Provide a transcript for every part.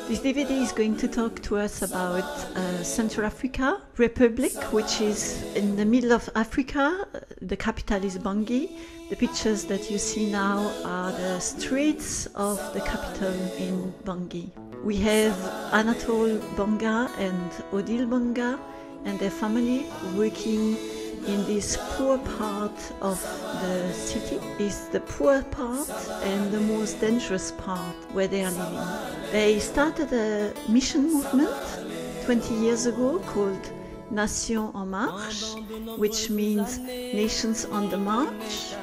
This DVD is going to talk to us about Central Africa Republic, which is in the middle of Africa. The capital is Bangui. The pictures that you see now are the streets of the capital in Bangui. We have Anatole Banga and Odile Banga and their family working in this poor part of the city. It's the poor part and the most dangerous part where they are living. They started a mission movement 20 years ago called Nation en Marche, which means Nations on the March.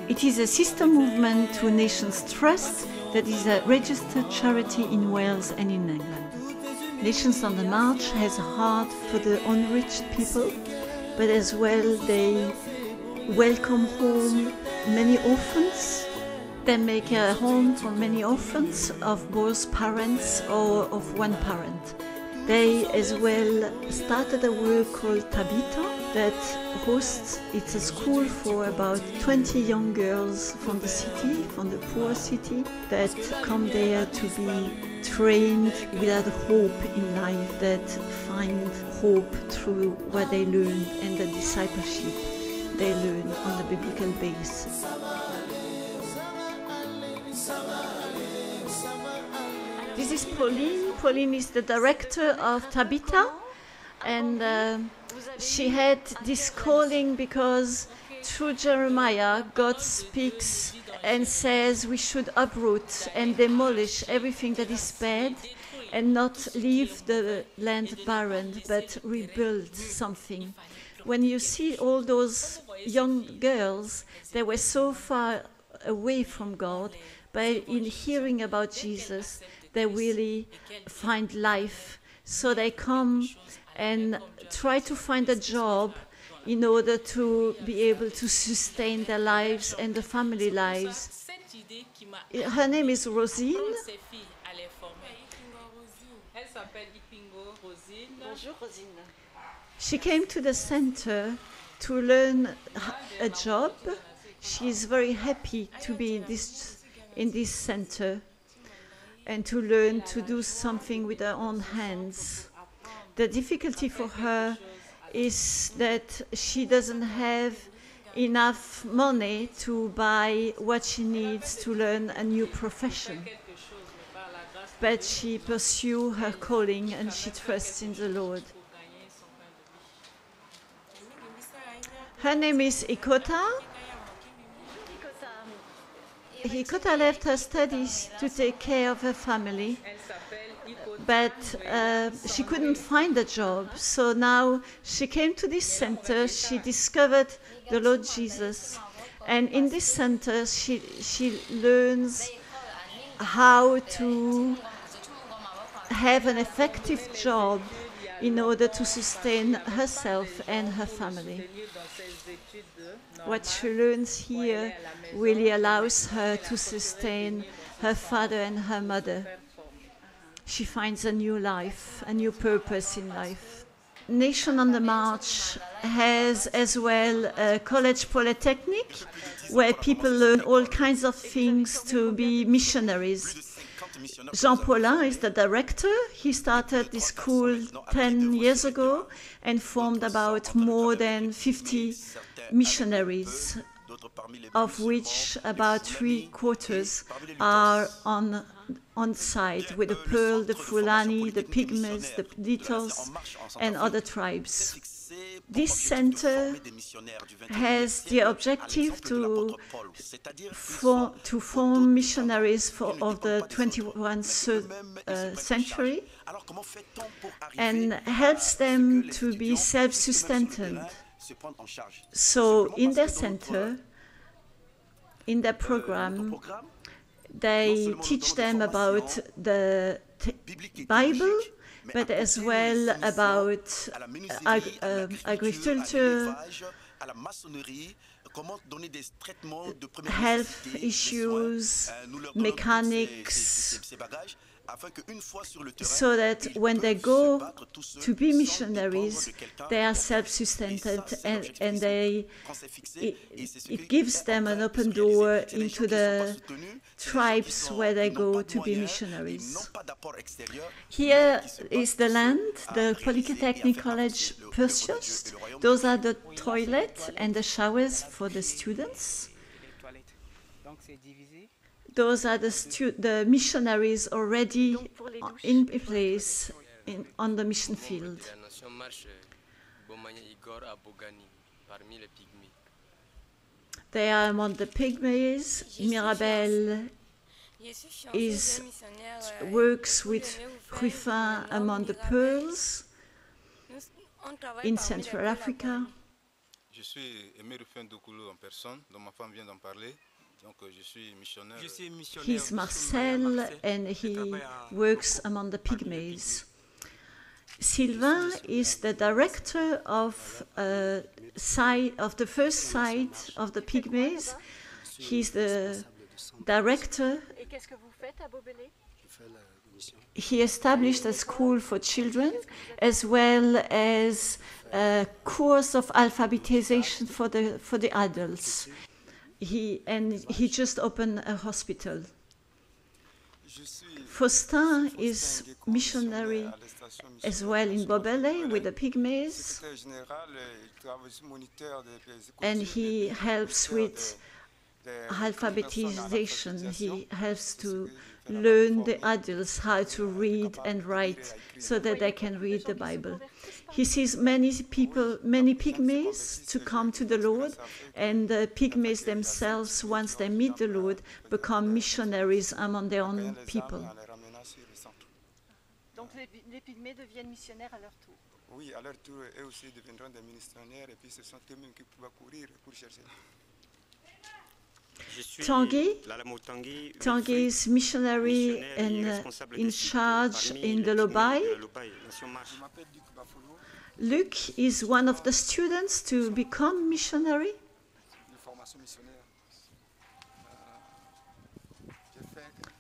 It is a sister movement to Nations Trust that is a registered charity in Wales and in England. Nations on the March has a heart for the unreached people, but as well they welcome home many orphans. They make a home for many orphans of both parents or of one parent. They as well started a work called Tabita that hosts, it's a school for about 20 young girls from the city, from the poor city, that come there to be trained without hope in life, that find hope through what they learn and the discipleship they learn on the biblical basis. This is Pauline. Pauline is the director of Tabita, and she had this calling because through Jeremiah, God speaks and says we should uproot and demolish everything that is bad and not leave the land barren, but rebuild something. When you see all those young girls, they were so far away from God, but in hearing about Jesus, they really find life. So they come and try to find a job in order to be able to sustain their lives and the family lives. Her name is Rosine. She came to the center to learn a job. She is very happy to be in this center and to learn to do something with her own hands. The difficulty for her is that she doesn't have enough money to buy what she needs to learn a new profession. But she pursues her calling and she trusts in the Lord. Her name is Ikota. Ikota left her studies to take care of her family, but she couldn't find a job. So now she came to this center, she discovered the Lord Jesus, and in this center she learns how to have an effective job in order to sustain herself and her family. What she learns here really allows her to sustain her father and her mother. She finds a new life, a new purpose in life. Nation on the March has as well a college polytechnic where people learn all kinds of things to be missionaries. Jean Paulin is the director. He started this school 10 years ago and formed about more than 50 missionaries, of which about 3/4 are on site with the Pearl, the Fulani, the Pygmies, the Ditos, and other tribes. This center has the objective to form missionaries of the 21st century and helps them to be self-sustained. So in their center, in their program, they teach them about the Bible, but as well about agriculture, health issues, mechanics, so that when they go to be missionaries, they are self-sustained, and it gives them an open door into the tribes where they go to be missionaries. Here is the land, the Polytechnic College purchased. Those are the toilets and the showers for the students. Those are the missionaries already in place on the mission field. They are among the pygmies. Mirabel works with Ruffin among the pearls in Central Africa. He's Marcel, and he works among the pygmies. Sylvain is the director of the first site of the pygmies. He's the director. He established a school for children as well as a course of alphabetization for the adults. He just opened a hospital. Faustin is missionary as well in Bobele with the pygmies, and he helps with alphabetization. He helps to learn the adults how to read and write so that they can read the Bible. He sees many people, many pygmies to come to the Lord, and the pygmies themselves, once they meet the Lord, become missionaries among their own people. Donc les pygmées deviennent missionnaires à leur tour. Oui, à leur tour, eux aussi deviendront des missionnaires, et puis ce sont eux-mêmes qui pourront courir pour chercher. Tanguy is missionary and in charge in the Lobai. Luc is one of the students to become missionary.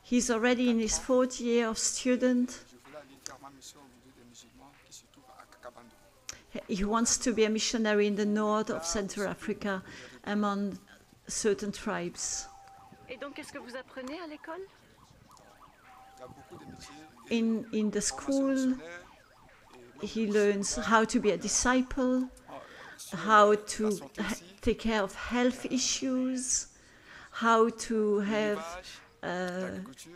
He's already in his 4th year of student. He wants to be a missionary in the north of Central Africa among certain tribes. Et donc, qu'est-ce que vous apprenez à l'école? In the school, he learns how to be a disciple, how to take care of health issues, how to have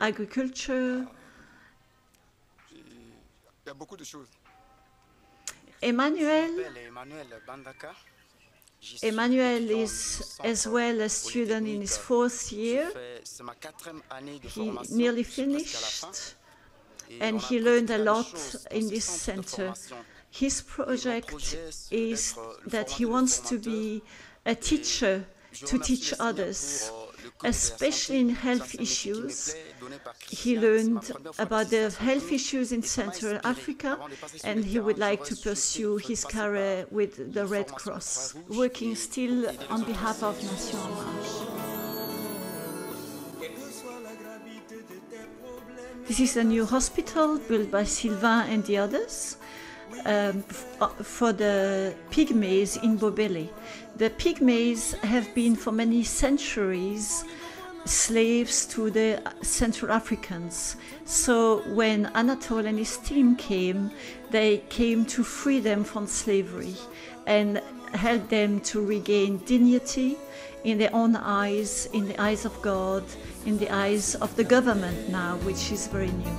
agriculture. Emmanuel is as well a student in his 4th year. He nearly finished, and he learned a lot in this center. His project is that he wants to be a teacher to teach others, especially in health issues. He learned about the health issues in Central Africa, and he would like to pursue his career with the Red Cross, working still on behalf of Nation en Marche. This is a new hospital built by Sylvain and the others for the pygmies in Bobele. The pygmies have been for many centuries slaves to the Central Africans. So when Anatole and his team came, they came to free them from slavery and help them to regain dignity in their own eyes, in the eyes of God, in the eyes of the government now, which is very new.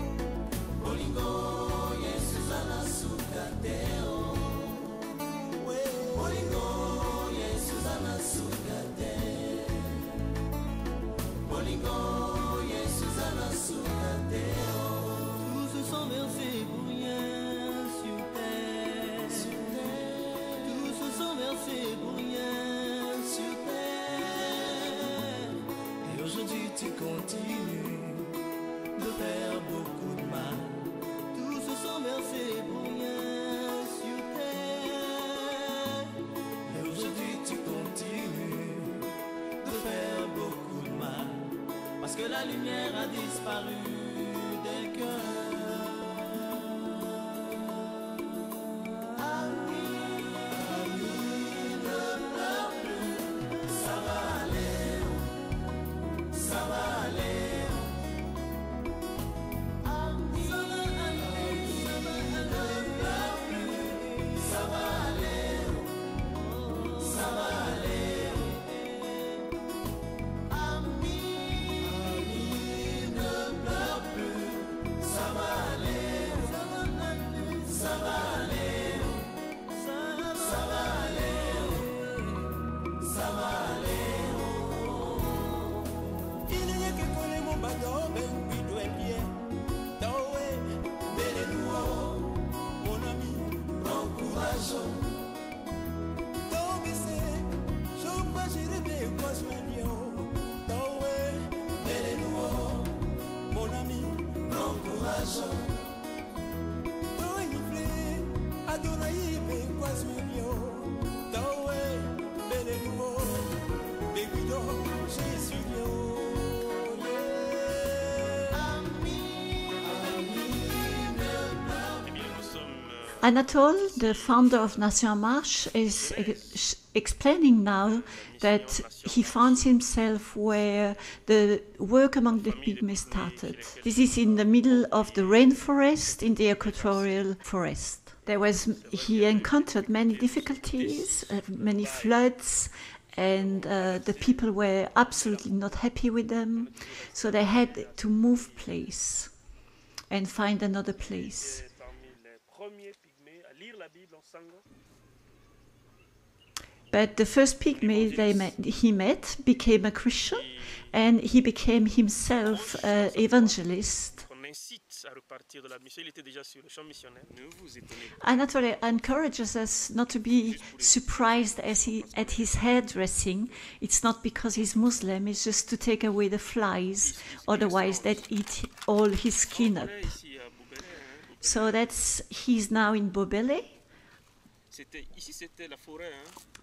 La lumière a disparu dès que Anatole, the founder of Marche, is explaining now that he finds himself where the work among the pygmies started. This is in the middle of the rainforest in the equatorial forest. He encountered many difficulties, many floods, and the people were absolutely not happy with them, so they had to move place and find another place. But the first pygmy he met became a Christian, and he became himself an evangelist. Anatole encourages us not to be surprised at his hairdressing. It's not because he's Muslim, it's just to take away the flies, otherwise that eat all his skin up. So he's now in Mobilize.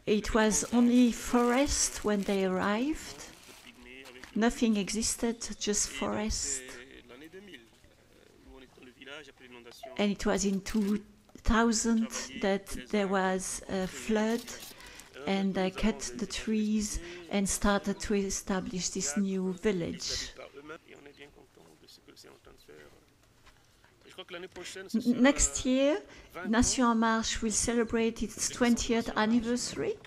It was only forest when they arrived. Nothing existed, just forest. And it was in 2000 that there was a flood, and they cut the trees and started to establish this new village. Next year, Marche will celebrate its 20th anniversary,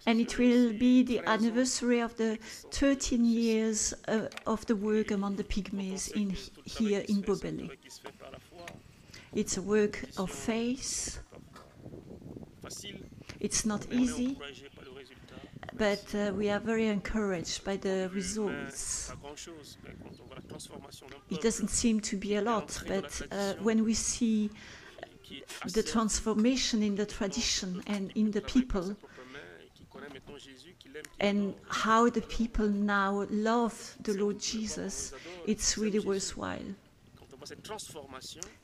and it will be the anniversary of the 13 years of the work among the pygmies here in Mobilize. It's a work of faith. It's not easy, but we are very encouraged by the results. It doesn't seem to be a lot, but when we see the transformation in the tradition and in the people, and how the people now love the Lord Jesus, it's really worthwhile.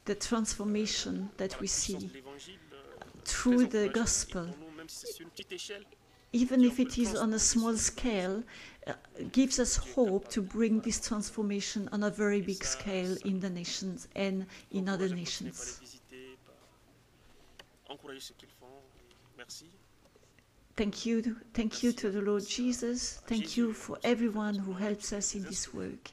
The transformation that we see through the gospel, even if it is on a small scale, gives us hope to bring this transformation on a very big scale in the nations and in other nations. Thank you to the Lord Jesus. Thank you for everyone who helps us in this work.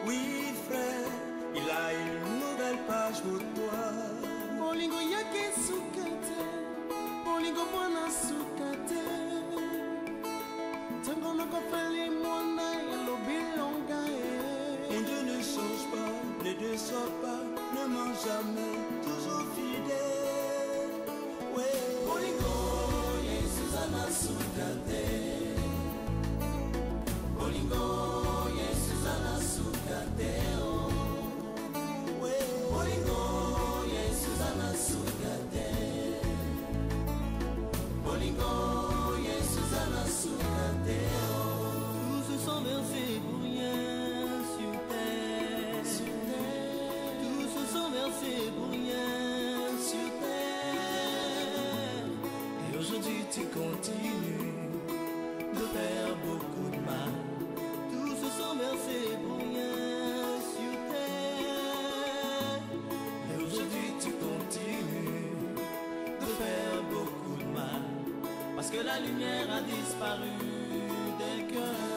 Oui frère, il a une nouvelle page pour toi. Bolingo yake sukate, bolingo bwana sukate. Tango no kofeli mwana yelo bilonga. Mon Dieu ne change pas, ne déçoit pas, ne ment jamais, toujours fidèle. Ouais. Bolingo Yesus ana sukate. aujourd'hui tu continues de faire beaucoup de mal. Tous se sont versés pour rien sur terre. Et aujourd'hui tu continues de faire beaucoup de mal. Parce que la lumière a disparu des cœurs.